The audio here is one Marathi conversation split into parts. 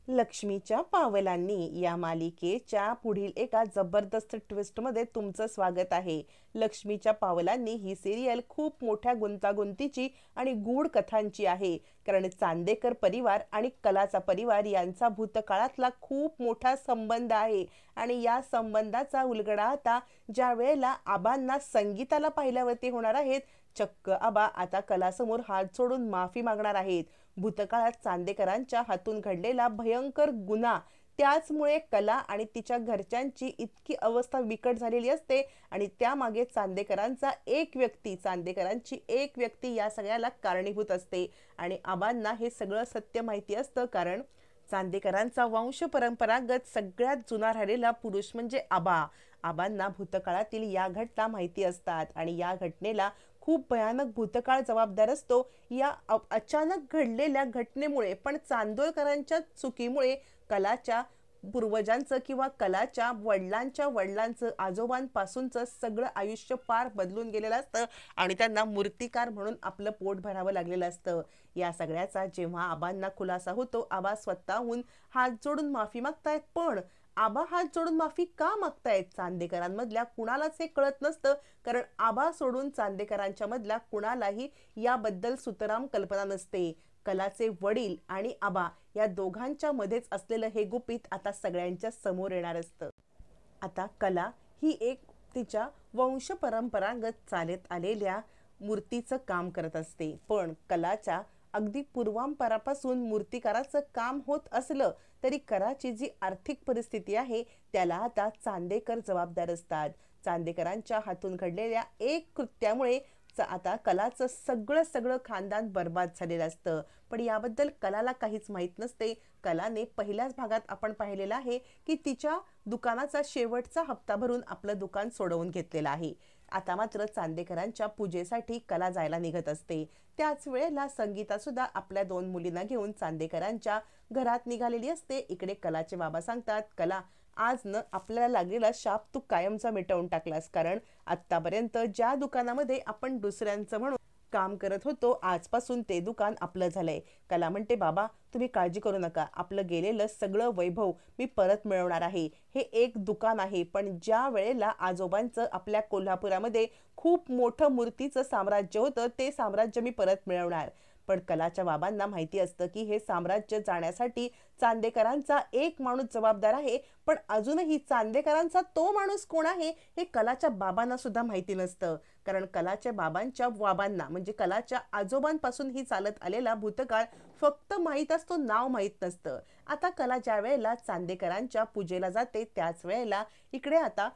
लक्ष्मीच्या पावलांनी या मालिकेच्या पुढील एका जबरदस्त ट्विस्टमध्ये तुमचं स्वागत आहे. लक्ष्मीच्या पावलांनी ही सिरियल खूप मोठ्या गुंतागुंतीची आणि गूढ कथांची आहे. कारण चांदेकर परिवार आणि कलाचा परिवार यांचा भूतकाळातला खूप मोठा संबंध आहे. आणि या संबंधाचा उलगडा आता ज्या वेळेला आबांना संगीताला पाहिल्यावरती होणार आहेत, चक्क आबा आता कलासमोर हात जोडून माफी मागणार आहेत. भूतकाळात चांदेकरांच्या हातून घडलेला भयंकर गुन्हा, त्याचमुळे कला आणि तिच्या घरच्यांची इतकी अवस्था बिकट झालेली असते. आणि त्यामागे चांदेकरांची एक व्यक्ती या सगळ्याला कारणीभूत असते. आणि आबांना हे सगळं सत्य माहिती असतं, कारण चांदेकरांचा वंश परंपरागत सगळ्यात जुना राहिलेला पुरुष म्हणजे आबा. आबांना भूतकाळातील या घटना माहिती असतात आणि या घटनेला खूप भयानक भूतकाळ जबाबदार असतो. या अचानक घडलेल्या घटनेमुळे, पण चांदोळकरांच्या चुकीमुळे कलाच्या पूर्वजांचं किंवा कलाच्या वडिलांच्या वडिलांचं आजोबांपासूनचं सगळं आयुष्य पार बदलून गेलेलं असतं आणि त्यांना मूर्तिकार म्हणून आपलं पोट भरावं लागलेलं असतं. या सगळ्याचा जेव्हा आबांना खुलासा होतो, आबा स्वतःहून हात जोडून माफी मागतायत. पण आबा हात जोडून माफी का मागतायत चांदेकरांमधल्या कुणालाच हे कळत नसतं. कारण आबा सोडून चांदेकरांच्या मधल्या कुणालाही याबद्दल सुतराम कल्पना नसते. कलाचे वडील आणि आबा या दोघांच्या मध्येच असलेलं हे गुपित आता सगळ्यांच्या समोर येणार असतं. आता कला ही एक तिच्या वंश परंपरागत चालत आलेल्या मूर्तीचं काम करत असते. पण कलाच्या अगदी पूर्वांपरापासून मूर्तिकाराचं काम होत असलं तरी कराची जी आर्थिक परिस्थिती आहे त्याला आता चांदेकर जबाबदार असतात. चांदेकरांच्या हातून घडलेल्या एक कृत्यामुळे आता कलाचं सगळं सगळं खानदान बर्बाद झालेलं असतं. पण याबद्दल कलाला काहीच माहीत नसते. कलाने पहिल्याच भागात आपण पाहिलेलं आहे की तिच्या दुकानाचा शेवटचा हप्ता भरून आपलं दुकान सोडवून घेतलेलं आहे. आता मात्र चांदेकरांच्या पूजेसाठी कला जायला निघत असते. त्याच वेळेला संगीता सुद्धा आपल्या 2 मुलींना घेऊन चांदेकरांच्या घरात निघालेली असते. इकडे कलाचे बाबा सांगतात, कला आज न आपल्याला लागलेला शाप तू कायमचा मिटवून टाकलास. कारण आत्तापर्यंत ज्या दुकानामध्ये आपण दुसऱ्यांचं म्हणून काम करत होतो, आजपासून ते दुकान आपलं झालंय. कला म्हणते, बाबा तुम्ही काळजी करू नका, आपलं गेलेलं सगळं वैभव मी परत मिळवणार आहे. हे एक दुकान आहे, पण ज्या वेळेला आजोबांचं आपल्या कोल्हापुरामध्ये खूप मोठं मूर्तीचं साम्राज्य होतं, ते साम्राज्य मी परत मिळवणार. पण कलाच्या बाबांना माहिती असतं की हे साम्राज्य जाण्यासाठी चांदेकरांचा एक माणूस जबाबदार आहे. पण अजूनही चांदेकरांचा तो माणूस कोण आहे हे कलाच्या बाबांना सुद्धा माहिती नसतं. कारण कलाच्या बाबांच्या बाबांना म्हणजे कलाच्या आजोबांपासून ही चालत आलेला भूतकाळ फक्त माहीत असतो, नाव माहीत नसतं. आता कला ज्या वेळेला चांदेकरांच्या पूजेला जाते त्याच वेळेला इकडे आता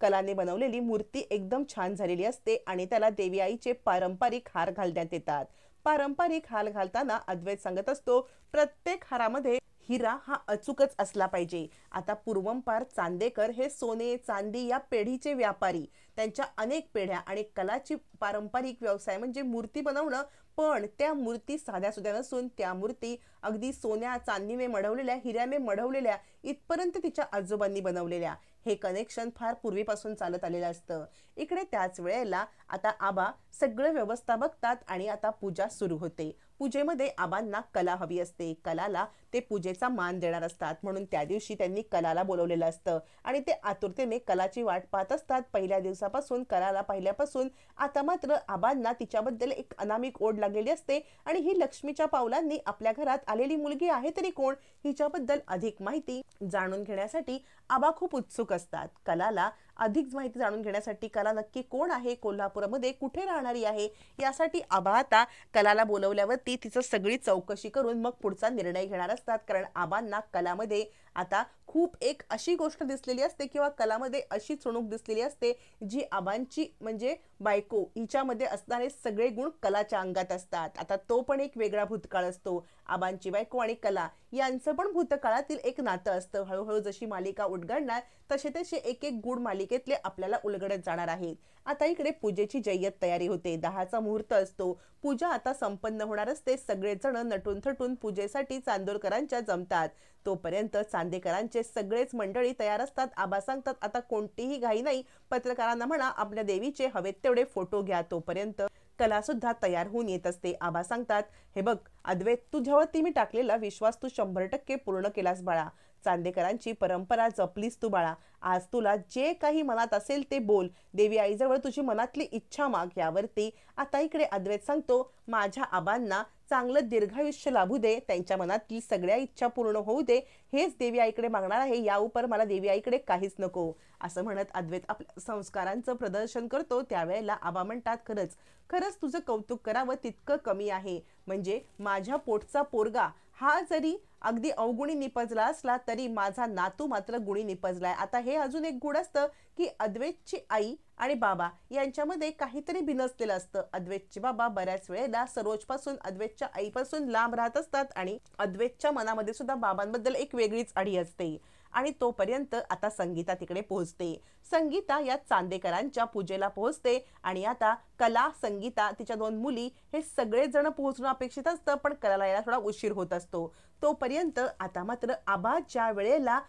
कलाने बनवलेली मूर्ती एकदम छान झालेली असते आणि त्याला देवी आईचे पारंपरिक हार घालण्यात येतात. पारंपरिक हार घालताना अद्वैत सांगत असतो, प्रत्येक हारामध्ये हिरा हा अचूकच असला पाहिजे. आता पूर्वंपार चांदेकर हे सोने चांदी या पेढीचे व्यापारी, त्यांच्या अनेक पेढ्या आणि कलाची पारंपरिक व्यवसाय म्हणजे मूर्ती बनवणं. पण त्या मूर्ती साध्या सुध्या नसून त्या मूर्ती अगदी सोन्या चांदीने मढवलेल्या, हिऱ्याने मढवलेल्या, इथपर्यंत तिच्या आजोबांनी बनवलेल्या. हे कनेक्शन फार पूर्वीपासून चालत आलेलं असतं. इकडे त्याच वेळेला आता आबा सगळं व्यवस्था बघतात आणि आता पूजा सुरू होते. पूजेमध्ये आबांना कला हवी असते. कलाला ते पूजेचा मान देणार असतात, म्हणून त्या दिवशी त्यांनी कलाला बोलवलेलं असतं आणि ते आतुरतेने कलाची वाट पाहत असतात. पहिल्या दिवसापासून कलाला पाहिल्यापासून आता मात्र आबांना तिच्याबद्दल एक अनामिक ओढ लागलेली असते. आणि ही लक्ष्मीच्या पावलांनी आपल्या घरात आलेली मुलगी आहे तरी कोण, हिच्याबद्दल अधिक माहिती जाणून घेण्यासाठी आबा खूप उत्सुक असतात. कलाला अधिक माहिती जाणून घेण्यासाठी कला नक्की कोण आहे, कोल्हापूरमध्ये कुठे राहणारी आहे, यासाठी आबा आता कलाला बोलवल्यावरती तिचं सगळी चौकशी करून मग पुढचा निर्णय घेणार असतात. कारण आबांना कलामध्ये आता खूप एक अशी गोष्ट दिसलेली असते किंवा कलामध्ये अशी चुणूक दिसलेली असते जी आबांची म्हणजे बायको हिच्यामध्ये असणारे सगळे गुण कलाच्या अंगात असतात. आता तो पण एक वेगळा भूतकाळ असतो. आबांची बायको आणि कला यांचं पण भूतकाळातील एक नातं असतं. हळूहळू जशी मालिका उलगडणार तसे तसे एक एक गुण मालिकेतले आपल्याला उलगडत जाणार आहेत. आता इकडे पूजेची जय्यत तयारी होते. 10चा मुहूर्त असतो. पूजा आता संपन्न होणार असते. सगळेजण नटून थटून पूजेसाठी चांदोरकरांच्या जमतात. तोपर्यंत चांदेकरांचे सगळेच मंडळी तयार असतात. आबा सांगतात, आता कोणतीही घाई नाही, पत्रकारांना म्हणा आपल्या देवीचे हवेत तेवढे फोटो घ्या. तोपर्यंत कला सुद्धा तयार होऊन येत असते. आबा सांगतात, हे बघ अद्वैत, तुझ्यावरती मी टाकलेला विश्वास तू 100% पूर्ण केलास बाळा. चांदेकरांची परंपरा जपलीस तू बाळा. आज तुला जे काही मनात असेल ते बोल. देवी आईजवळ तुझी मनातली इच्छा माग. यावरती आता इकडे अद्वैत सांगतो, माझ्या आबांना चांगलं दीर्घायुष्य लाभू दे, त्यांच्या मनातली सगळ्या इच्छा पूर्ण होऊ दे, हेच देवी आईकडे मागणार आहे. या उपर मला देवी आईकडे काहीच नको. असं म्हणत अद्वैत आपल्या संस्कारांचं प्रदर्शन करतो. त्यावेळेला आबा म्हणतात, खरंच खरंच तुझं कौतुक करावं तितकं कमी आहे. म्हणजे माझ्या पोटचा पोरगा हा जरी अगदी अवगुणी निपजला असला तरी माझा नातू मात्र गुणी निपजलाय. आता हे अजून एक गुण असतं की अद्वैतची आई आणि बाबा यांच्यामध्ये काहीतरी बिनसलेलं असतं. अद्वैतचे बाबा बऱ्याच वेळेला सरोजपासून, अद्वैतच्या आईपासून लांब राहत असतात आणि अद्वैतच्या मनामध्ये सुद्धा बाबांबद्दल एक वेगळीच अढी असते. आणि तोपर्यंत आता संगीता तिकडे पोहोचते. संगीता या चांदेकरांच्या पूजेला पोहोचते आणि आता कला, संगीता, तिच्या 2 मुली हे सगळेजण पोहोचणं अपेक्षित असतं, पण कलाला यायला थोडा उशीर होत असतो. तोपर्यंत आता मात्र आबा ज्या वेळेला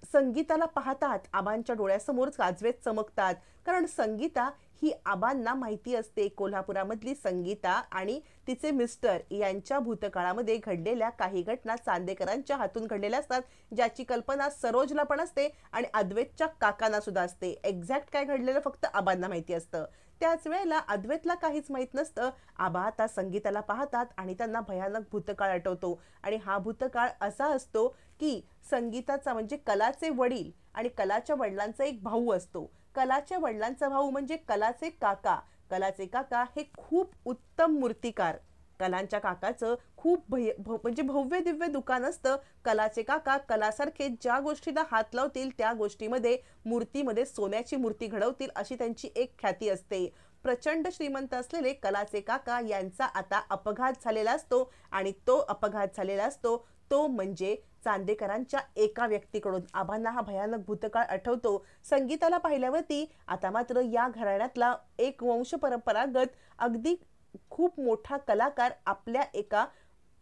संगीताला पाहतात, आबांच्या डोळ्यासमोर काजवेत चमकतात. कारण संगीता ही आबांना माहिती असते, कोल्हापुरामधली संगीता आणि तिचे मिस्टर यांच्या भूतकाळामध्ये घडलेल्या काही घटना चांदेकरांच्या हातून घडलेल्या असतात, ज्याची कल्पना सरोजला पण असते आणि अद्वैतच्या काकांना सुद्धा असते. एक्झॅक्ट काय घडलेलं फक्त आबांना माहिती असतं. त्याच वेळेला अद्वैतला काहीच माहीत नसतं. आबा आता संगीताला पाहतात आणि त्यांना भयानक भूतकाळ आठवतो. आणि हा भूतकाळ असा असतो की संगीताचा म्हणजे कलाचे वडील आणि कलाच्या वडिलांचा एक भाऊ असतो. कलाच्या वडिलांचा भाऊ म्हणजे कलाचे काका. कलाचे काका हे खूप उत्तम मूर्तिकार. कलांच्या काकाचं खूप म्हणजे भव्य दिव्य दुकान असतं. कलाचे काका कलासारखे ज्या गोष्टीला हात लावतील त्या गोष्टीमध्ये, मूर्तीमध्ये सोन्याची मूर्ती घडवतील अशी त्यांची एक ख्याती असते. प्रचंड श्रीमंत असलेले कलाचे काका यांचा आता अपघात झालेला असतो आणि तो अपघात झालेला असतो तो म्हणजे चांदेकरांच्या एका व्यक्तीकडून. आबांना हा भयानक भूतकाळ आठवतो. संगीताला पाहिल्यावरती आता मात्र या घराण्यातला एक वंश परंपरागत अगदी खूप मोठा कलाकार आपल्या एका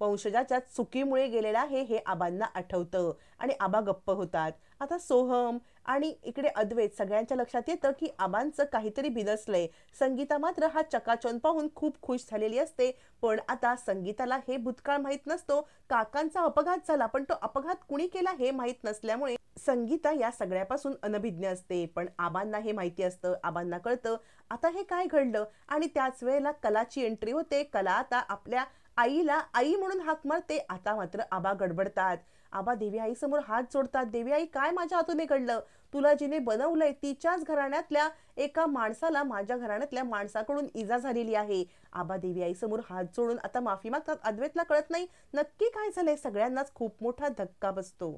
वंशजाच्या चुकीमुळे गेलेला आहे हे आबांना आठवतं आणि आबा गप्प होतात. आता सोहम आणि इकडे अद्वैत सगळ्यांच्या लक्षात येतं की आबांचं काहीतरी बिनसलंय. संगीता मात्र हा चकाचौंध पाहून खूप खुश झालेली असते. पण आता संगीताला हे भूतकाळ माहीत नसतो. काकांचा अपघात झाला, पण तो अपघात कुणी केला हे माहीत नसल्यामुळे संगीता या सगळ्यापासून अनभिज्ञ असते. पण आबांना हे माहिती असतं. आबांना कळतं आता हे काय घडलं. आणि त्याच वेळेला कलाची एंट्री होते. कला आता आपल्या आईला आई म्हणून हाक मारते. आता मात्र आबा गडबडतात. आबा देवी आई समोर हात जोडतात. देवी आई, काय माझ्या हातून घडलं? तुला जिने बनवलंय तिच्याच घराण्यातल्या एका माणसाला माझ्या घराण्यातल्या माणसाकडून इजा झालेली आहे. आबा देवी आई समोर हात जोडून आता माफी मागतात. अद्वैतला कळत नाही नक्की काय झालंय. सगळ्यांनाच खूप मोठा धक्का बसतो.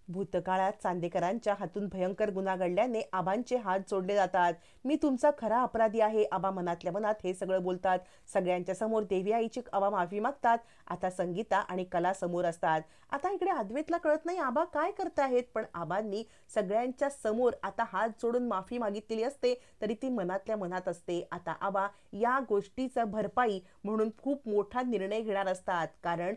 भूतकाळात चांदेकरांच्या हातून भयंकर गुन्हा घडल्याने आबांचे हात जोडले जातात. मी तुमचा खरा अपराधी आहे, आबा मनातल्या मनात हे सगळं बोलतात. सगळ्यांच्या समोर देवी आईची आबा माफी मागतात. आता संगीता आणि कला समोर असतात. आता इकडे अद्वैतला कळत नाही आबा काय करतायत, पण आबांनी सगळ्यांच्या समोर आता हात जोडून माफी मागितलेली असते, तरी ती मनातल्या मनात असते. आता आबा या गोष्टीचा भरपाई म्हणून खूप मोठा निर्णय घेणार असतात. कारण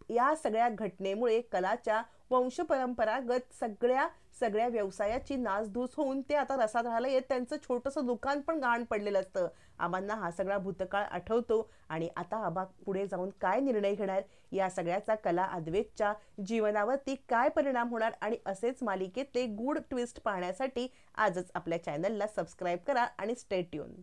या सगळ्या घटनेमुळे कलाच्या वंशपरंपरागत सगळ्या व्यवसायाची नासधूस होऊन ते आता रसातळाला येत त्यांचं छोटंसं दुकान पण गहाण पडलेलं असतं. आबांना हा सगळा भूतकाळ आठवतो आणि आता आबा पुढे जाऊन काय निर्णय घेणार, या सगळ्याचा कला अद्वैतच्या जीवनावरती काय परिणाम होणार आणि असेच मालिकेतले गूढ ट्विस्ट पाहण्यासाठी आजच आपल्या चॅनलला सबस्क्राईब करा आणि स्टे ट्यून.